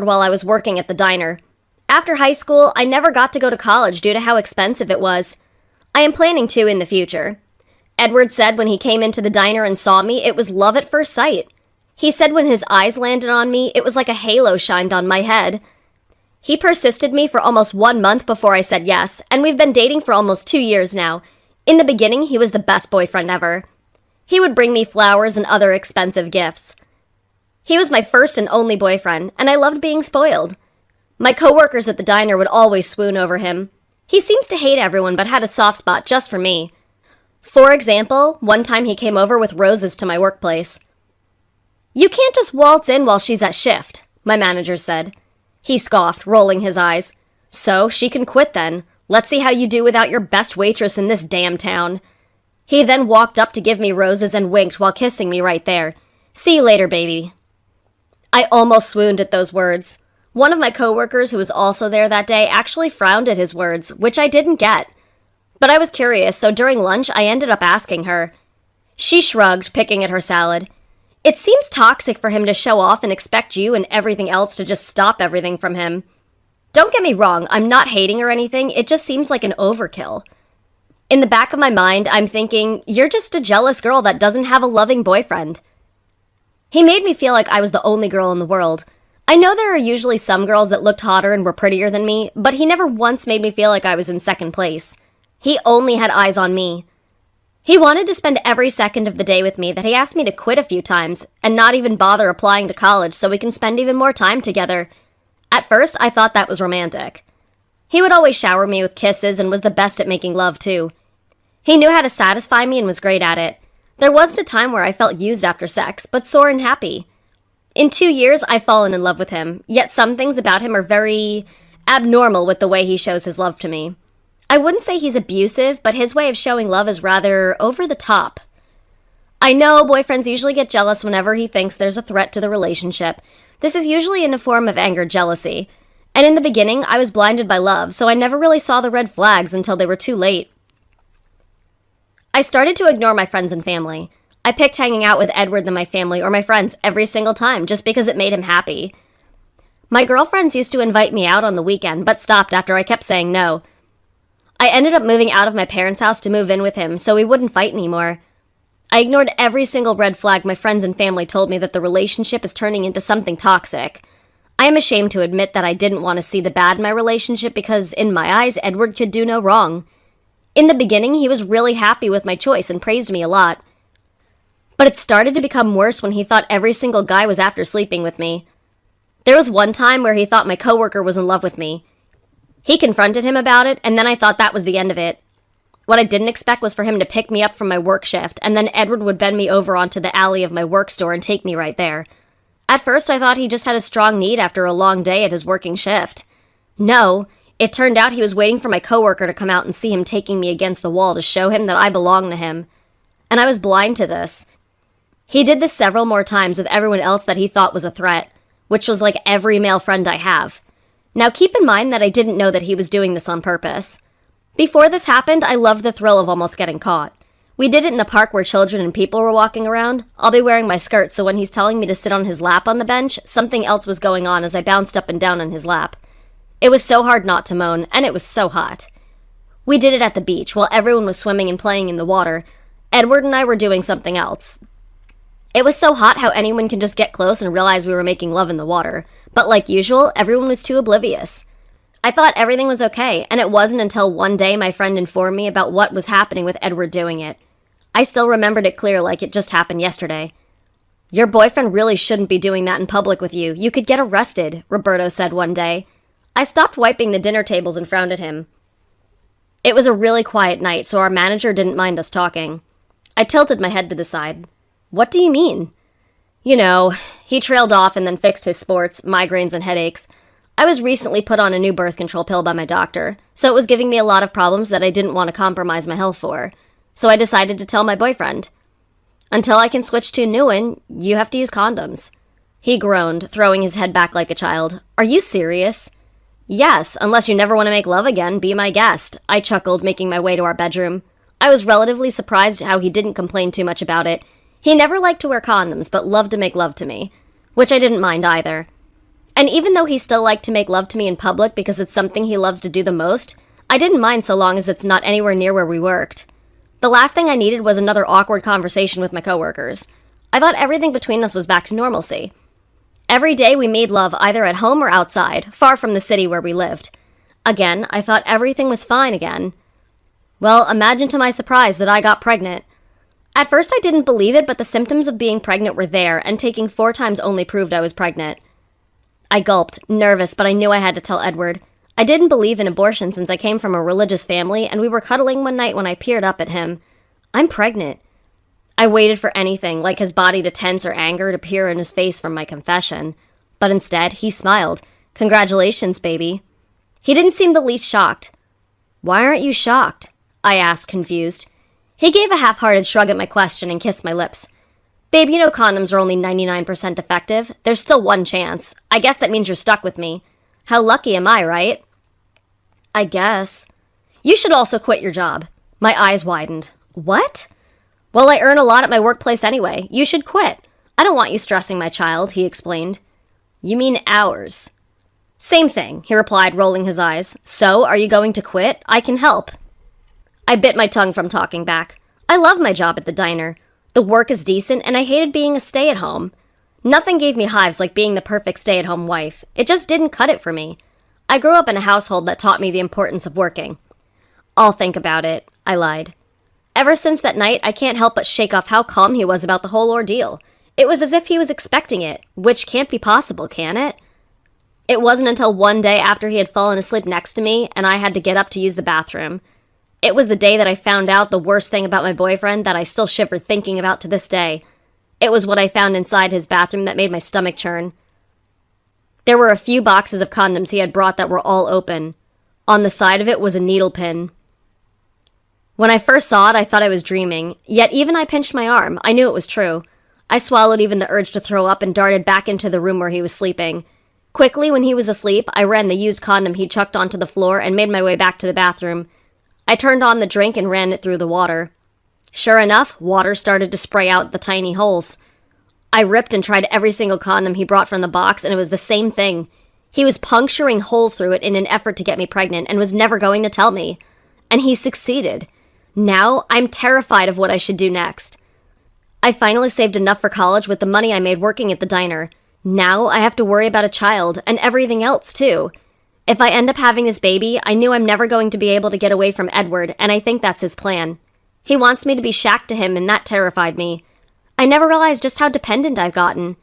while I was working at the diner. After high school, I never got to go to college due to how expensive it was. I am planning to in the future. Edward said when he came into the diner and saw me, it was love at first sight. He said when his eyes landed on me, it was like a halo shined on my head. He persisted me for almost 1 month before I said yes, and we've been dating for almost 2 years now. In the beginning, he was the best boyfriend ever. He would bring me flowers and other expensive gifts. He was my first and only boyfriend, and I loved being spoiled. My coworkers at the diner would always swoon over him. He seems to hate everyone but had a soft spot just for me. For example, one time he came over with roses to my workplace. "You can't just waltz in while she's at shift," my manager said. He scoffed, rolling his eyes. "So, she can quit then. Let's see how you do without your best waitress in this damn town." He then walked up to give me roses and winked while kissing me right there. "See you later, baby." I almost swooned at those words. One of my coworkers who was also there that day actually frowned at his words, which I didn't get. But I was curious, so during lunch I ended up asking her. She shrugged, picking at her salad. "It seems toxic for him to show off and expect you and everything else to just stop everything from him. Don't get me wrong, I'm not hating or anything, it just seems like an overkill." In the back of my mind, I'm thinking, you're just a jealous girl that doesn't have a loving boyfriend. He made me feel like I was the only girl in the world. I know there are usually some girls that looked hotter and were prettier than me, but he never once made me feel like I was in second place. He only had eyes on me. He wanted to spend every second of the day with me that he asked me to quit a few times and not even bother applying to college so we can spend even more time together. At first, I thought that was romantic. He would always shower me with kisses and was the best at making love, too. He knew how to satisfy me and was great at it. There wasn't a time where I felt used after sex, but sore and happy. In 2 years, I've fallen in love with him, yet some things about him are very abnormal with the way he shows his love to me. I wouldn't say he's abusive, but his way of showing love is rather over the top. I know boyfriends usually get jealous whenever he thinks there's a threat to the relationship. This is usually in a form of anger jealousy. And in the beginning, I was blinded by love, so I never really saw the red flags until they were too late. I started to ignore my friends and family. I picked hanging out with Edward than my family or my friends every single time just because it made him happy. My girlfriends used to invite me out on the weekend, but stopped after I kept saying no. I ended up moving out of my parents' house to move in with him so we wouldn't fight anymore. I ignored every single red flag my friends and family told me that the relationship is turning into something toxic. I am ashamed to admit that I didn't want to see the bad in my relationship because, in my eyes, Edward could do no wrong. In the beginning, he was really happy with my choice and praised me a lot. But it started to become worse when he thought every single guy was after sleeping with me. There was one time where he thought my coworker was in love with me. He confronted him about it, and then I thought that was the end of it. What I didn't expect was for him to pick me up from my work shift, and then Edward would bend me over onto the alley of my work store and take me right there. At first, I thought he just had a strong need after a long day at his working shift. No, it turned out he was waiting for my coworker to come out and see him taking me against the wall to show him that I belonged to him. And I was blind to this. He did this several more times with everyone else that he thought was a threat, which was like every male friend I have. Now keep in mind that I didn't know that he was doing this on purpose. Before this happened, I loved the thrill of almost getting caught. We did it in the park where children and people were walking around. I'll be wearing my skirt, so when he's telling me to sit on his lap on the bench, something else was going on as I bounced up and down on his lap. It was so hard not to moan, and it was so hot. We did it at the beach, while everyone was swimming and playing in the water. Edward and I were doing something else. It was so hot how anyone can just get close and realize we were making love in the water. But like usual, everyone was too oblivious. I thought everything was okay, and it wasn't until one day my friend informed me about what was happening with Edward doing it. I still remembered it clear like it just happened yesterday. "Your boyfriend really shouldn't be doing that in public with you. You could get arrested," Roberto said one day. I stopped wiping the dinner tables and frowned at him. It was a really quiet night, so our manager didn't mind us talking. I tilted my head to the side. "What do you mean?" "You know," he trailed off and then fixed his sports, migraines, and headaches. "I was recently put on a new birth control pill by my doctor, so it was giving me a lot of problems that I didn't want to compromise my health for. So I decided to tell my boyfriend. Until I can switch to a new one, you have to use condoms." He groaned, throwing his head back like a child. "Are you serious?" "Yes, unless you never want to make love again, be my guest," I chuckled, making my way to our bedroom. I was relatively surprised how he didn't complain too much about it. He never liked to wear condoms, but loved to make love to me, which I didn't mind either. And even though he still liked to make love to me in public because it's something he loves to do the most, I didn't mind so long as it's not anywhere near where we worked. The last thing I needed was another awkward conversation with my coworkers. I thought everything between us was back to normalcy. Every day we made love either at home or outside, far from the city where we lived. Again, I thought everything was fine again. Well, imagine to my surprise that I got pregnant. At first I didn't believe it, but the symptoms of being pregnant were there, and taking 4 times only proved I was pregnant. I gulped, nervous, but I knew I had to tell Edward. I didn't believe in abortion since I came from a religious family, and we were cuddling one night when I peered up at him. I'm pregnant. I waited for anything, like his body to tense or anger to appear in his face from my confession. But instead, he smiled. Congratulations, baby. He didn't seem the least shocked. Why aren't you shocked? I asked, confused. He gave a half-hearted shrug at my question and kissed my lips. Babe, you know condoms are only 99% effective. There's still one chance. I guess that means you're stuck with me. How lucky am I, right? I guess. You should also quit your job. My eyes widened. What? Well, I earn a lot at my workplace anyway. You should quit. I don't want you stressing my child, he explained. You mean hours. Same thing, he replied, rolling his eyes. So, are you going to quit? I can help. I bit my tongue from talking back. I love my job at the diner. The work is decent, and I hated being a stay-at-home. Nothing gave me hives like being the perfect stay-at-home wife. It just didn't cut it for me. I grew up in a household that taught me the importance of working. I'll think about it, I lied. Ever since that night, I can't help but shake off how calm he was about the whole ordeal. It was as if he was expecting it, which can't be possible, can it? It wasn't until one day after he had fallen asleep next to me, and I had to get up to use the bathroom. It was the day that I found out the worst thing about my boyfriend that I still shiver thinking about to this day. It was what I found inside his bathroom that made my stomach churn. There were a few boxes of condoms he had brought that were all open. On the side of it was a needle pin. When I first saw it, I thought I was dreaming, yet even I pinched my arm. I knew it was true. I swallowed even the urge to throw up and darted back into the room where he was sleeping. Quickly, when he was asleep, I ran the used condom he'd chucked onto the floor and made my way back to the bathroom. I turned on the drink and ran it through the water. Sure enough, water started to spray out the tiny holes. I ripped and tried every single condom he brought from the box, and it was the same thing. He was puncturing holes through it in an effort to get me pregnant and was never going to tell me. And he succeeded. Now, I'm terrified of what I should do next. I finally saved enough for college with the money I made working at the diner. Now I have to worry about a child, and everything else, too. If I end up having this baby, I knew I'm never going to be able to get away from Edward, and I think that's his plan. He wants me to be shacked to him, and that terrified me. I never realized just how dependent I've gotten.